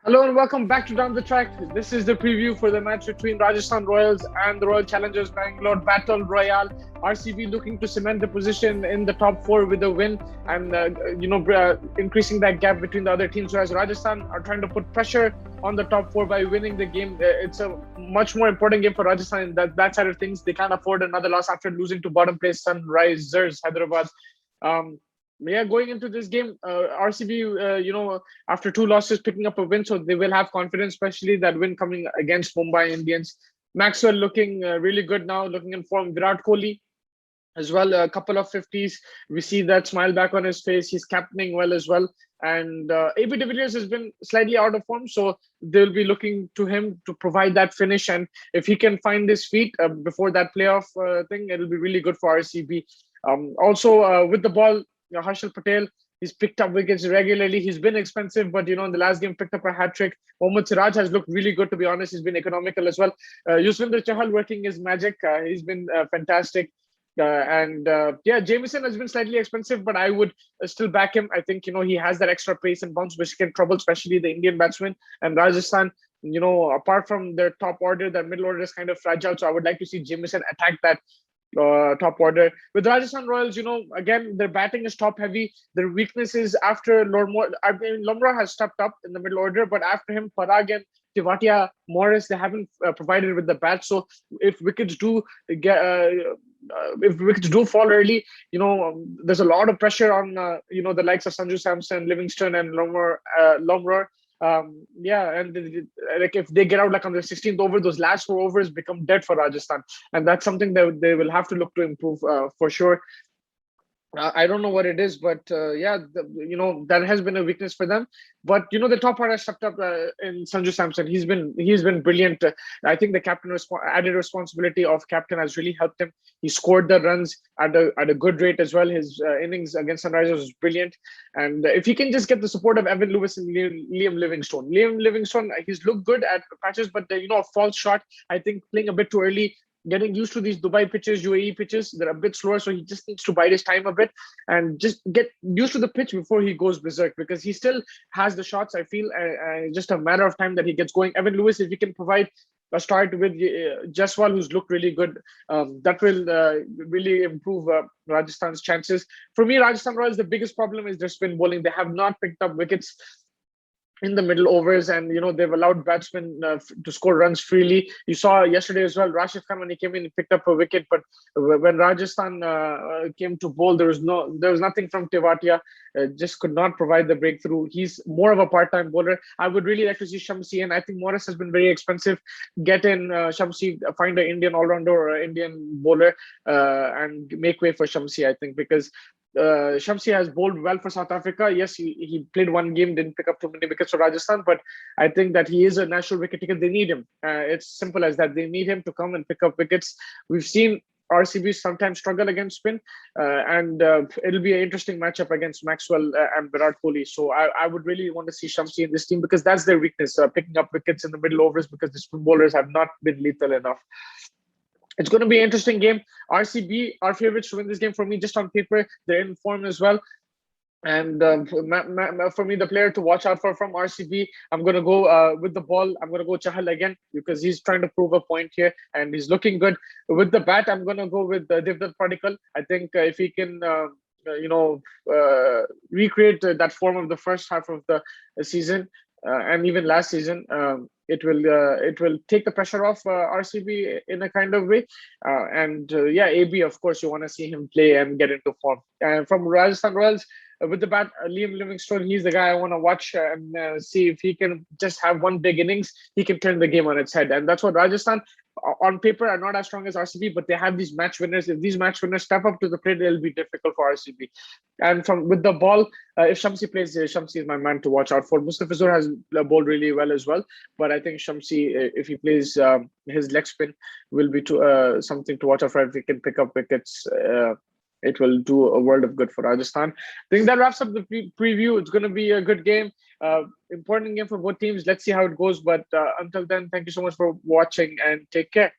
Hello and welcome back to Down the Track. This is the preview for the match between Rajasthan Royals and the Royal Challengers Bangalore Battle Royale. RCB looking to cement the position in the top four with a win and increasing that gap between the other teams. Whereas Rajasthan are trying to put pressure on the top four by winning the game. It's a much more important game for Rajasthan in that side of things. They can't afford another loss after losing to bottom place Sunrisers Hyderabad. Um, yeah, going into this game, RCB, after two losses, picking up a win, so they will have confidence, especially that win coming against Mumbai Indians. Maxwell looking really good now, looking in form. Virat Kohli as well, a couple of 50s. We see that smile back on his face. He's captaining well as well. And AB de Villiers has been slightly out of form, so they'll be looking to him to provide that finish. And if he can find his feet before that playoff thing, it'll be really good for RCB. Also, with the ball, Harshal Patel, he's picked up wickets regularly. He's been expensive, but in the last game picked up a hat trick. Mohammad Siraj has looked really good, to be honest. He's been economical as well. Yuzvendra Chahal working his magic. He's been fantastic. Jamieson has been slightly expensive, but I would still back him. I think he has that extra pace and bounce which can trouble, especially the Indian batsmen. And Rajasthan, apart from their top order, their middle order is kind of fragile. So I would like to see Jamieson attack that top order. With Rajasthan Royals, again, their batting is top heavy. Their weakness is after Lormore. I mean, Lomra has stepped up in the middle order, but after him, Parag and Tivatia, Morris, they haven't provided with the bat. So if wickets do get, if wickets do fall early, there's a lot of pressure on the likes of Sanju Samson, Livingston, and Lomra. Like if they get out like on the 16th over, those last four overs become dead for Rajasthan, and that's something that they will have to look to improve for sure. I don't know what it is, but that has been a weakness for them. But the top part has stepped up in Sanju Samson. He's been brilliant. I think the added responsibility of captain has really helped him. He scored the runs at a good rate as well. His innings against Sunrisers was brilliant. And if he can just get the support of Evan Lewis and Liam Livingstone, he's looked good at patches, but a false shot. I think playing a bit too early, getting used to these Dubai pitches, UAE pitches, they're a bit slower. So he just needs to bide his time a bit and just get used to the pitch before he goes berserk, because he still has the shots. I feel just a matter of time that he gets going. Evan Lewis, if he can provide a start with Jaiswal, who's looked really good, that will really improve Rajasthan's chances. For me, Rajasthan Royals, the biggest problem is their spin bowling. They have not picked up wickets in the middle overs, and they've allowed batsmen to score runs freely. You saw yesterday as well, Rashid Khan, when he came in, he picked up a wicket, but when Rajasthan came to bowl, there was nothing from Tewatia. Just could not provide the breakthrough. He's more of a part-time bowler. I would really like to see Shamsi, and I think Morris has been very expensive. Get in Shamsi, find an Indian all-rounder or Indian bowler, and make way for Shamsi, I think, because Shamsi has bowled well for South Africa. Yes, he played one game, didn't pick up too many wickets for Rajasthan, but I think that he is a natural wicket taker. They need him. It's simple as that. They need him to come and pick up wickets. We've seen RCB sometimes struggle against spin, and it'll be an interesting matchup against Maxwell and Virat Kohli. So I would really want to see Shamsi in this team, because that's their weakness, picking up wickets in the middle overs, because the spin bowlers have not been lethal enough. It's going to be an interesting game. RCB are favorites to win this game for me, just on paper. They're in form as well. And for me, the player to watch out for from RCB, I'm going to go with the ball. I'm going to go Chahal again, because he's trying to prove a point here and he's looking good. With the bat, I'm going to go with Devdutt Padikkal. I think if he can recreate that form of the first half of the season and even last season, it will take the pressure off RCB in a kind of way. AB, of course, you want to see him play and get into form. And from Rajasthan Royals, with the bat, Liam Livingstone, he's the guy I want to watch and see if he can just have one big innings. He can turn the game on its head. And that's what Rajasthan, on paper, are not as strong as RCB, but they have these match winners. If these match winners step up to the plate, it'll be difficult for RCB. And with the ball, if Shamsi plays, Shamsi is my man to watch out for. Mustafizur has bowled really well as well, but I think Shamsi, if he plays his leg spin, will be something to watch out for. If he can pick up wickets, it will do a world of good for Rajasthan. I think that wraps up the preview. It's going to be a good game, important game for both teams. Let's see how it goes. But until then, thank you so much for watching and take care.